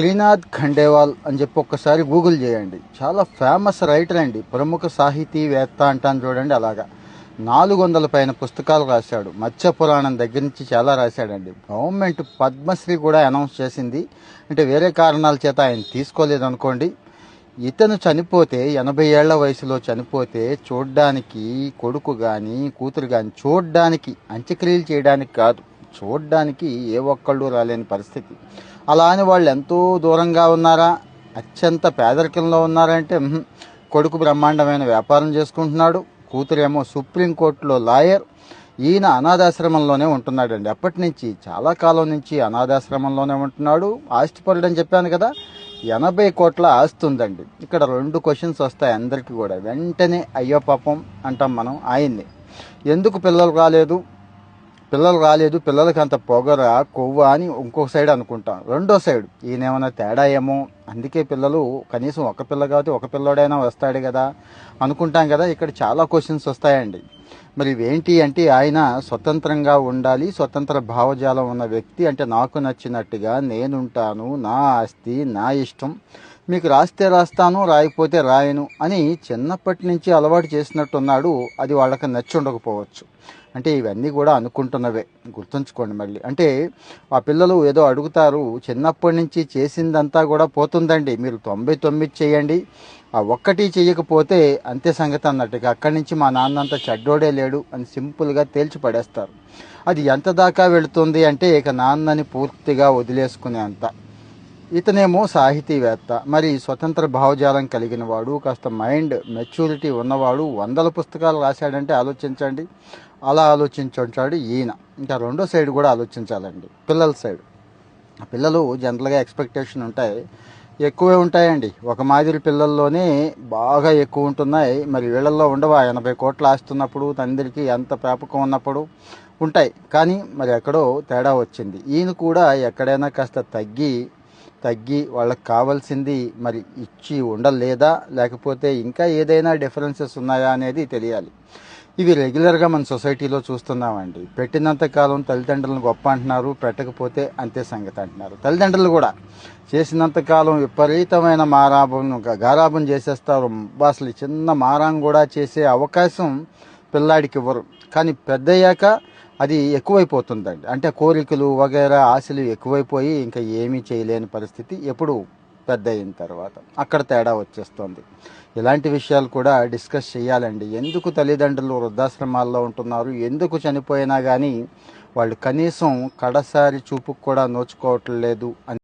శ్రీనాథ్ ఖండేవాల్ అని చెప్పి ఒక్కసారి గూగుల్ చేయండి. చాలా ఫేమస్ రైటర్ అండి, ప్రముఖ సాహితీవేత్త అంటాను చూడండి. అలాగా 400 పైన పుస్తకాలు రాశాడు. మత్స్య పురాణం దగ్గర నుంచి చాలా రాశాడండి. గవర్నమెంట్ పద్మశ్రీ కూడా అనౌన్స్ చేసింది. అంటే వేరే కారణాల చేత ఆయన తీసుకోలేదు అనుకోండి. ఇతను చనిపోతే 80 ఏళ్ల వయసులో చనిపోతే చూడ్డానికి కొడుకు కానీ కూతురు కానీ చూడ్డానికి, అంత్యక్రియలు చేయడానికి కాదు, చూడ్డానికి ఏ ఒక్కళ్ళు రాలేని పరిస్థితి. అలా అని వాళ్ళు ఎంతో దూరంగా ఉన్నారా, అత్యంత పేదరికంలో ఉన్నారంటే కొడుకు బ్రహ్మాండమైన వ్యాపారం చేసుకుంటున్నాడు, కూతురేమో సుప్రీంకోర్టులో లాయర్. ఈయన అనాథాశ్రమంలోనే ఉంటున్నాడండి. అప్పటి నుంచి చాలా కాలం నుంచి అనాథాశ్రమంలోనే ఉంటున్నాడు. ఆస్తిపరుడు అని చెప్పాను కదా, 80 కోట్ల ఆస్తి ఉందండి. ఇక్కడ 2 క్వశ్చన్స్ వస్తాయి అందరికీ కూడా. వెంటనే అయ్యో పాపం అంటాం మనం ఆయన్ని. ఎందుకు పిల్లలు రాలేదు, పిల్లలకి అంత పొగర కొవ్వ అని ఇంకో సైడ్ అనుకుంటాం. రెండో సైడ్ ఈయనేమన్నా తేడా ఏమో, అందుకే పిల్లలు కనీసం ఒక పిల్ల కాబట్టి ఒక పిల్లోడైనా వస్తాడు కదా అనుకుంటాం కదా. ఇక్కడ చాలా క్వశ్చన్స్ వస్తాయండి. మరి ఇవేంటి అంటే ఆయన స్వతంత్రంగా ఉండాలి, స్వతంత్ర భావజాలం ఉన్న వ్యక్తి. అంటే నాకు నచ్చినట్టుగా నేనుంటాను, నా ఆస్తి నా ఇష్టం, మీకు రాస్తే రాస్తాను, రాయకపోతే రాయను అని చిన్నప్పటి నుంచి అలవాటు చేసినట్టున్నాడు. అది వాళ్ళకి నచ్చి ఉండకపోవచ్చు. అంటే ఇవన్నీ కూడా అనుకుంటున్నవే, గుర్తుంచుకోండి మళ్ళీ. అంటే ఆ పిల్లలు ఏదో అడుగుతారు, చిన్నప్పటి నుంచి చేసిందంతా కూడా పోతుందండి. మీరు 99 చేయండి, ఆ ఒక్కటి చెయ్యకపోతే అంతే సంగతి అన్నట్టుగా. అక్కడి నుంచి మా నాన్న అంత చెడ్డోడే లేడు అని సింపుల్గా తేల్చి పడేస్తారు. అది ఎంత దాకా వెళుతుంది అంటే ఇక నాన్నని పూర్తిగా వదిలేసుకునే అంత. ఇతనేమో సాహితీవేత్త, మరి స్వతంత్ర భావజాలం కలిగిన వాడు, కాస్త మైండ్ మెచ్యూరిటీ ఉన్నవాడు, 100 పుస్తకాలు రాశాడంటే ఆలోచించండి. అలా ఆలోచించాడు ఈయన. ఇంకా రెండో సైడ్ కూడా ఆలోచించాలండి, పిల్లల సైడ్. పిల్లలు జనరల్గా ఎక్స్పెక్టేషన్ ఉంటాయి, ఎక్కువే ఉంటాయండి. ఒక మాదిరి పిల్లల్లోనే బాగా ఎక్కువ ఉంటున్నాయి. మరి వీళ్ళల్లో ఉండవా? 80 కోట్ల ఆస్తున్నప్పుడు, తండ్రికి ఎంత ప్రాపకం ఉన్నప్పుడు ఉంటాయి. కానీ మరి ఎక్కడో తేడా వచ్చింది. ఈయన కూడా ఎక్కడైనా కాస్త తగ్గి వాళ్ళకి కావాల్సింది మరి ఇచ్చి ఉండలేదా, లేకపోతే ఇంకా ఏదైనా డిఫరెన్సెస్ ఉన్నాయా అనేది తెలియాలి. ఇవి రెగ్యులర్గా మన సొసైటీలో చూస్తున్నామండి. పెట్టినంతకాలం తల్లిదండ్రులను గొప్ప అంటున్నారు, పెట్టకపోతే అంతే సంగతి అంటున్నారు. తల్లిదండ్రులు కూడా చేసినంతకాలం విపరీతమైన గారాబం చేసేస్తారు. అసలు చిన్న మారం కూడా చేసే అవకాశం పిల్లాడికి ఇవ్వరు. కానీ పెద్దయ్యాక అది ఎక్కువైపోతుందండి. అంటే కోరికలు వగైరా ఆశలు ఎక్కువైపోయి ఇంకా ఏమీ చేయలేని పరిస్థితి ఎప్పుడు పెద్ద అయిన తర్వాత. అక్కడ తేడా వచ్చేస్తుంది. ఇలాంటి విషయాలు కూడా డిస్కస్ చేయాలండి. ఎందుకు తల్లిదండ్రులు వృద్ధాశ్రమాల్లో ఉంటున్నారు, ఎందుకు చనిపోయినా కానీ వాళ్ళు కనీసం కడసారి చూపుకు కూడా నోచుకోవట్లేదు అని